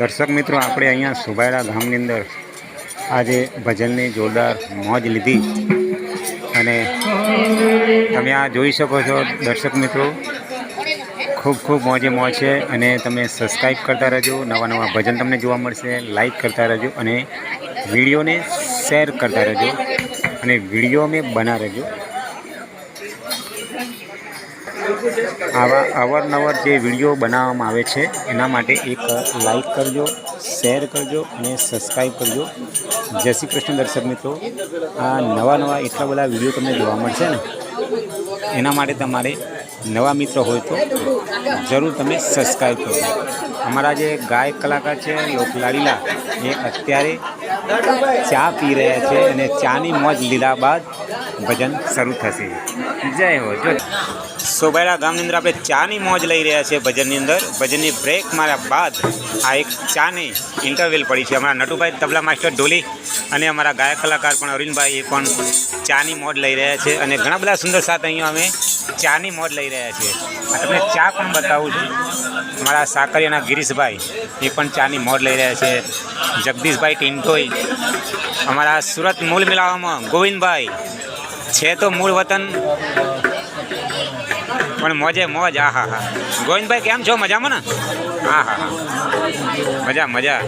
દર્શક મિત્રો, આપણે અહીંયા સુભાયડા ગામની અંદર આજે ભજનની જોરદાર મોજ લીધી અને તમે આ જોઈ શકો છો દર્શક મિત્રો, ખૂબ ખૂબ મોજે મોજ છે. અને તમે સબસ્ક્રાઈબ કરતા રહેજો, નવા નવા ભજન તમને જોવા મળશે. લાઈક કરતા રહેજો અને વિડીયોને શેર કરતા રહેજો અને વિડીયો મેં બના રહેજો. આવા અવારનવાર જે વિડીયો બનાવવામાં આવે છે એના માટે એક લાઈક કરજો, શેર કરજો અને સબસ્ક્રાઈબ કરજો. જય શ્રી કૃષ્ણ દર્શક મિત્રો. આ નવા નવા એટલા બધા વિડીયો તમને જોવા મળશે ને, એના માટે તમારે નવા મિત્ર હોય તો જરૂર તમે સબસ્ક્રાઈબ કરજો. અમારા જે ગાયક કલાકાર છે લોકલાડીલા, એ અત્યારે ચા પી રહ્યા છે અને ચાની મોજ લીધા બાદ ભજન શરૂ થશે. જય હો. જો સુભાયડા ગામની અંદર આપણે ચાની મોજ લઈ રહ્યા છીએ ભજનની અંદર. ભજનની બ્રેક માર્યા બાદ આ એક ચાની ઇન્ટરવેલ પડી છે. અમારા નટુભાઈ તબલા માસ્ટર ઢોલી અને અમારા ગાયક કલાકાર પણ અરવિંદભાઈ એ પણ ચાની મોજ લઈ રહ્યા છે અને ઘણા બધા સુંદર સાથે અહીંયા અમે ચાની મોજ લઈ રહ્યા છીએ. તમને ચા પણ બતાવું છું. અમારા સાકરિયાના ગિરીશભાઈ એ પણ ચાની મોજ લઈ રહ્યા છે. જગદીશભાઈ ટિન્ટોઈ, અમારા સુરત મૂળ મિલાવામાં ગોવિંદભાઈ છે તો મૂળ વતન પણ મોજે મોજ. હા હા હા. ગોવિંદભાઈ કેમ છો? મજામાં ને? હા હા હા, મજા મજા.